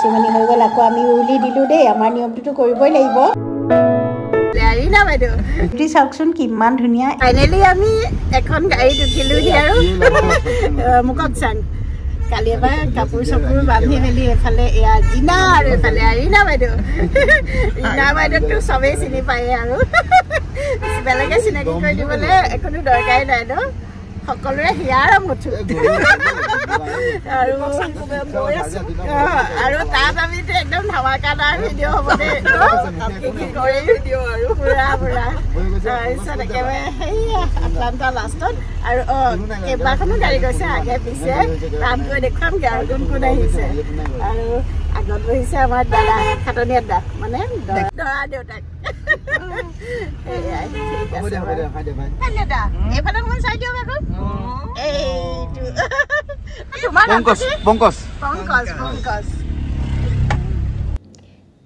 Chimney হৈ গ'ল আকৌ আমি উৰুলি দিলোঁ দেই আমাৰ নিয়মটোতো কৰিবই লাগিব না বাইদেউ বিউটি চাওকচোন কিমান ধুনীয়া ফাইনেলি আমি এখন গাড়ীত উঠিলোঁ আৰু মুককচাং কালি এবাৰ কাপোৰ চাপোৰ বান্ধি মেলি এফালে এয়া জিনা আৰু এফালে ৰীণা বাইদেউ ৰীণা বাইদেউকতো চবেই চিনি পায়ে আৰু বেলেগে চিনাকি কৰি দিবলৈ একোনো দৰকাৰী নাই ন সকলোৰে হিয়াৰ মুঠু আৰু তাত আমি একদম ধামাকাদাৰ ভিডিঅ' হ'ব দেই পুৰা পুৰা তাৰপিছত একেবাৰে সেয়া আটলাণ্টা লাষ্টত আৰু কেইবাখনো গাড়ী গৈছে আগে পিছে তাত গৈ দেখুৱামগৈ আৰু কোন কোন আহিছে আৰু আগত বহিছে আমাৰ দাদা খাটনীয়া দা মানে দৰা দেউতাক এইফালে অকণমান চাই দিয়ক আকৌ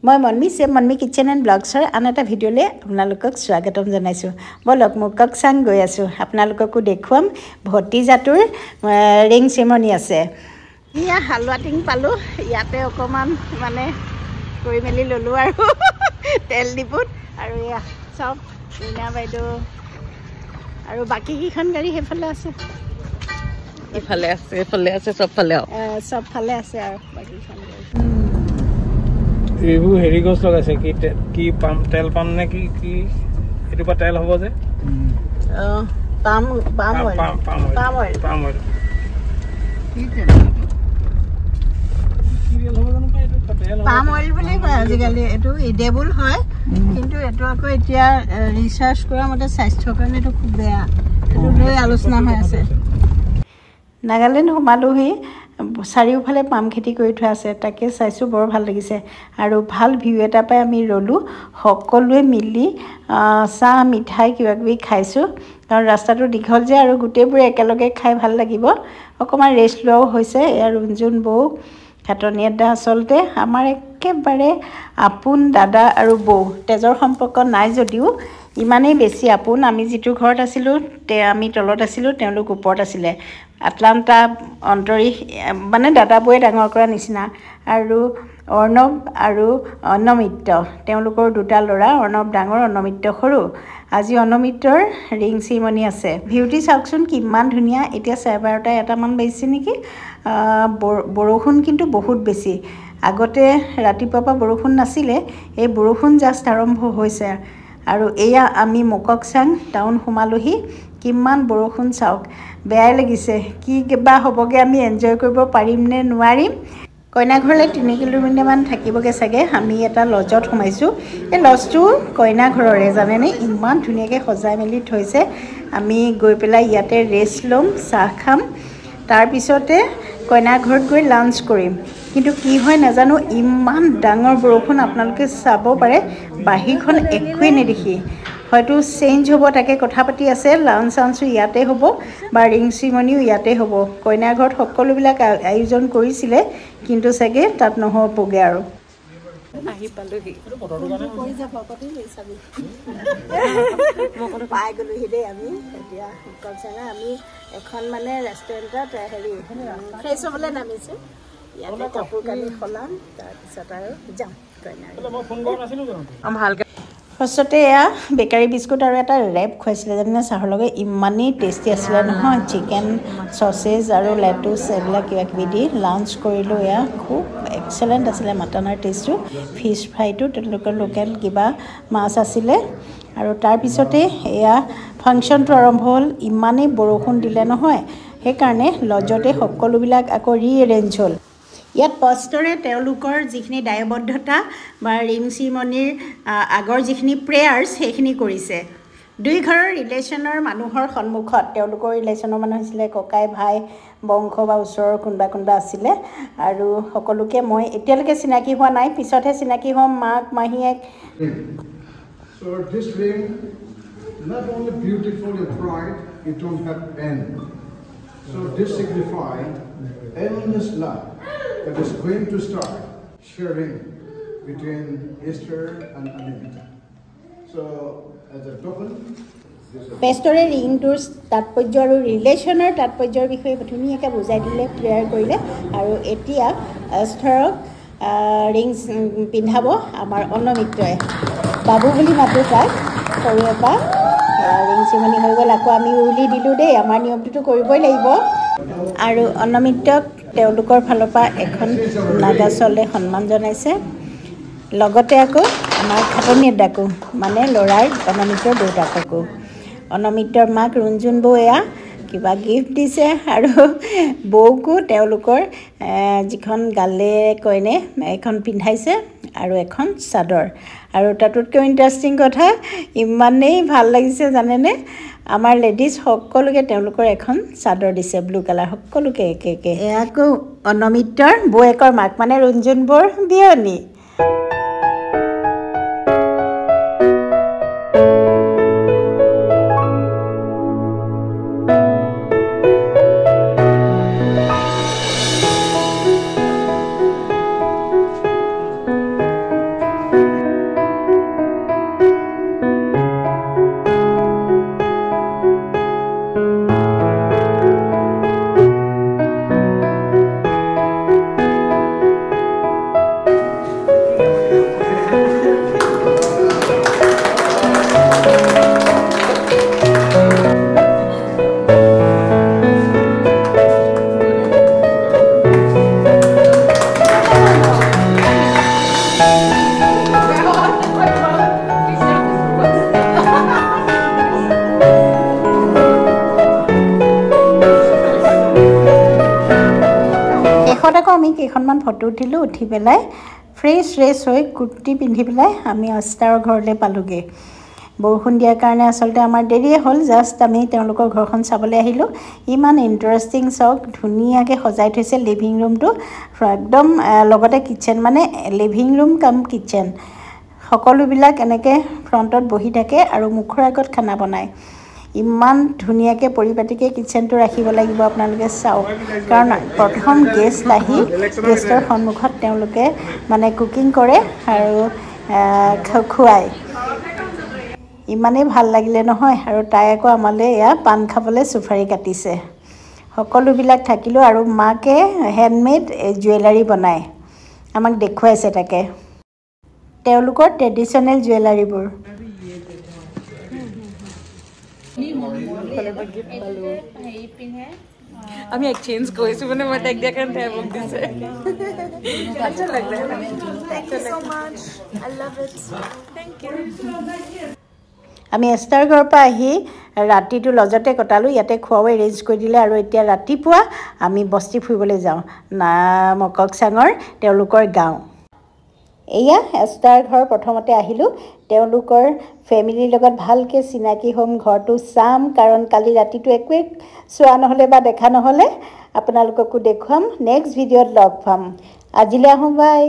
মই মনমি কিটচেন এণ্ড ব্লগছৰ আন এটা ভিডিঅ'লৈ আপোনালোকক স্বাগতম জনাইছোঁ বলক মুককচাং গৈ আছোঁ আপোনালোককো দেখুৱাম ভতিজাটোৰ ৰিং চেমনি আছে এয়া হালোৱা টিং পালোঁ ইয়াতে অকণমান মানে কৰি মেলি ল'লোঁ আৰু তেল ডিপুত আৰু এয়া চব ৰীণা বাইদেউ আৰু বাকীকেইখন গাড়ী সেইফালে আছে এইফালে আছে চবফালে আছে আৰু বাকীখন গাড়ী এইবোৰ হেৰি গছ লগাইছে কি পাম তেল পাম নে কি কি এইটো পৰা তেল হ'ব যে পাম অইল বুলি কয় আজিকালি এইটো ইডেবল হয় কিন্তু এইটো আকৌ এতিয়া ৰিচাৰ্চ কৰা মতে স্বাস্থ্যৰ কাৰণে এইটো খুব বেয়া এইটো লৈ আলোচনা হৈ আছে নাগালেণ্ড সোমালোহি চাৰিওফালে পাম খেতি কৰি থোৱা আছে তাকে চাইছোঁ বৰ ভাল লাগিছে আৰু ভাল ভিউ এটা পাই আমি ৰ'লোঁ সকলোৱে মিলি চাহ মিঠাই কিবাকিবি খাইছোঁ কাৰণ ৰাস্তাটো দীঘল যে আৰু গোটেইবোৰে একেলগে খাই ভাল লাগিব অকণমান ৰেষ্ট লোৱাও হৈছে এয়া ৰুণজুন বৌ খাটনীয়া দা আচলতে আমাৰ একেবাৰে আপোন দাদা আৰু বৌ তেজৰ সম্পৰ্ক নাই যদিও ইমানেই বেছি আপোন আমি যিটো ঘৰত আছিলোঁ আমি তলত আছিলোঁ তেওঁলোক ওপৰত আছিলে আটলাণ্টা অন্তৰী মানে দাদা বৌয়ে ডাঙৰ কৰা নিচিনা আৰু অৰ্ণৱ আৰু অন্নমিত্ৰ তেওঁলোকৰ দুটা ল'ৰা অৰ্ণৱ ডাঙৰ অন্নমিত্ৰ সৰু আজি অন্নমিত্ৰৰ ৰিং চেৰিমনি আছে ভিউটি চাওকচোন কিমান ধুনীয়া এতিয়া 12:30 এটামান বাজিছে নেকি বৰষুণ কিন্তু বহুত বেছি আগতে ৰাতিপুৱাৰ পৰা বৰষুণ নাছিলে এই বৰষুণ জাষ্ট আৰম্ভ হৈছে আৰু এয়া আমি মুককচাং টাউন সোমালোহি কিমান বৰষুণ চাওক বেয়াই লাগিছে কি কিবা হ'বগৈ আমি এনজয় কৰিব পাৰিম নে নোৱাৰিম কইনাঘৰলৈ 3 কিলোমিটাৰমান থাকিবগৈ চাগে আমি এটা লজত সোমাইছোঁ এই লজটো কইনাঘৰৰে জানেনে ইমান ধুনীয়াকৈ সজাই মেলি থৈছে আমি গৈ পেলাই ইয়াতে ৰেষ্ট ল'ম চাহ খাম তাৰপিছতে কইনাঘৰত গৈ লাঞ্চ কৰিম কিন্তু কি হয় নাজানো ইমান ডাঙৰ বৰষুণ আপোনালোকে চাব পাৰে বাহিৰখন একোৱেই নেদেখি হয়তো চেঞ্জ হ'ব তাকে কথা পাতি আছে লাঞ্চ চাঞ্চো ইয়াতে হ'ব বা ৰিং চেৰিমনিও ইয়াতে হ'ব কইনাঘৰত সকলোবিলাক আয়োজন কৰিছিলে কিন্তু চাগে তাত নহ'বগৈ আৰু পাই গ'লোহি দেই আমি এতিয়া আমি এখন মানে ৰেষ্টুৰেণ্টত হেৰি ফ্ৰেছ হ'বলৈ নামিছোঁ ইয়াতে কাপোৰ কানি সলাম তাৰপিছত আৰু যাম ভালকৈ ফাৰ্ষ্টতে এয়া বেকাৰী বিস্কুট আৰু এটা ৰেপ খুৱাইছিলে জানে চাহৰ লগত ইমানেই টেষ্টি আছিলে নহয় চিকেন চচেজ আৰু লেটুচ এইবিলাক কিবাকিবি দি লাঞ্চ কৰিলোঁ এয়া খুব এক্সেলেণ্ট আছিলে মাটনৰ টেষ্টটো ফিছ ফ্ৰাইটো তেওঁলোকৰ লোকেল কিবা মাছ আছিলে আৰু তাৰপিছতে এয়া ফাংচনটো আৰম্ভ হ'ল ইমানেই বৰষুণ দিলে নহয় সেইকাৰণে লজতে সকলোবিলাক আকৌ ৰিএৰেঞ্জ হ'ল ইয়াত পষ্টৰে তেওঁলোকৰ যিখিনি দায়বদ্ধতা বা ৰিং চেৰিমনিৰ আগৰ যিখিনি প্ৰেয়াৰ্ছ সেইখিনি কৰিছে দুই ঘৰৰ ৰিলেশ্যনৰ মানুহৰ সন্মুখত তেওঁলোকৰ ৰিলেশ্যনৰ মানুহ আছিলে ককাই ভাই বংশ বা ওচৰৰ কোনোবা আছিলে আৰু সকলোকে মই এতিয়ালৈকে চিনাকি হোৱা নাই পিছতহে চিনাকি হ'ম মাক মাহীয়েক So this ring not only beautiful and bright, it don't have end. So this signifies endless love that is going to start sharing between Esther and Anita. So as a token, পেষ্টৰে ৰিংটোৰ তাৎপৰ্য আৰু ৰিলেশ্যনৰ তাৎপৰ্যৰ বিষয়ে ধুনীয়াকৈ বুজাই দিলে clear কৰিলে আৰু এতিয়া এষ্টাৰক rings পিন্ধাব আমাৰ অন্নমিত্ৰই বাবু বুলি মাতোঁ তাক সৰুৰে পৰা ৰিং চিমনি হৈ গ'ল আকৌ আমি উৰুলি দিলোঁ দেই আমাৰ নিয়মটোতো কৰিবই লাগিব আৰু অন্নমিত্ৰক তেওঁলোকৰ ফালৰ পৰা এখন নাগাচলে সন্মান জনাইছে লগতে আকৌ আমাৰ খাটনিয়ে ডাকো মানে ল'ৰাৰ অন্নমিত্ৰৰ দেউতাককো অন্নমিত্ৰৰ মাক ৰুণজুন বৌ এয়া কিবা গিফ্ট দিছে আৰু বৌকো তেওঁলোকৰ যিখন গালে কইনে এখন পিন্ধাইছে আৰু এখন চাদৰ আৰু তাতোতকৈ ইণ্টাৰেষ্টিং কথা ইমানেই ভাল লাগিছে জানেনে আমাৰ লেডিজ সকলোকে তেওঁলোকৰ এখন চাদৰ দিছে ব্লু কালাৰ সকলোকে একে একে এয়াকো অন্নমিত্ৰৰ বৌয়েকৰ মাক মানে ৰুণজুন বৌৰ বিয়নী আকৌ আমি কেইখনমান ফটো উঠিলোঁ উঠি পেলাই ফ্ৰেছ হৈ কুৰ্তি পিন্ধি পেলাই আমি অষ্টাৰৰ ঘৰলৈ পালোঁগৈ বৰষুণ দিয়াৰ কাৰণে আচলতে আমাৰ দেৰিয়ে হ'ল জাষ্ট আমি তেওঁলোকৰ ঘৰখন চাবলৈ আহিলোঁ ইমান ইণ্টাৰেষ্টিং চাওক ধুনীয়াকৈ সজাই থৈছে লিভিং ৰুমটো একদম লগতে কিটচেন মানে লিভিং ৰুম কাম কিটচেন সকলোবিলাক এনেকৈ ফ্ৰণ্টত বহি থাকে আৰু মুখৰ আগত খানা বনায় ইমান ধুনীয়াকৈ পৰিপাটিকৈ কিটচেনটো ৰাখিব লাগিব আপোনালোকে চাওক কাৰণ প্ৰথম গেষ্ট আহি গেষ্টৰ সন্মুখত তেওঁলোকে মানে কুকিং কৰে আৰু খুৱায় ইমানেই ভাল লাগিলে নহয় আৰু তাই আকৌ আমালৈ এয়া পাণ খাবলৈ চুফাৰি কাটিছে সকলোবিলাক থাকিলোঁ আৰু মাকে হেণ্ডমেড জুৱেলাৰী বনায় আমাক দেখুৱাইছে তাকে তেওঁলোকৰ ট্ৰেডিশ্যনেল জুৱেলাৰীবোৰ আমি एक्सचेंज কৰিছো মানে মই টেক দিয়া কাৰণে মোক দিছে अच्छा लग रहा है Thank you so much I love it thank you আমি এষ্টাৰ ঘৰৰ পৰা আহি ৰাতিটো লজতে কটালোঁ ইয়াতে খোৱাও এৰেঞ্জ কৰি দিলে আৰু এতিয়া ৰাতিপুৱা আমি বস্তি ফুৰিবলৈ যাওঁ মককচাঙৰ তেওঁলোকৰ গাঁও এয়া এষ্টাৰ ঘৰ প্ৰথমতে আহিলোঁ তেওঁলোকৰ ফেমিলিৰ লগত ভালকৈ চিনাকি হ'ম ঘৰটো চাম কাৰণ কালি ৰাতিটো একোৱে চোৱা নহ'লে বা দেখা নহ'লে আপোনালোককো দেখুৱাম নেক্সট ভিডিঅ'ত লগ পাম আজিলৈ আহোঁ বাই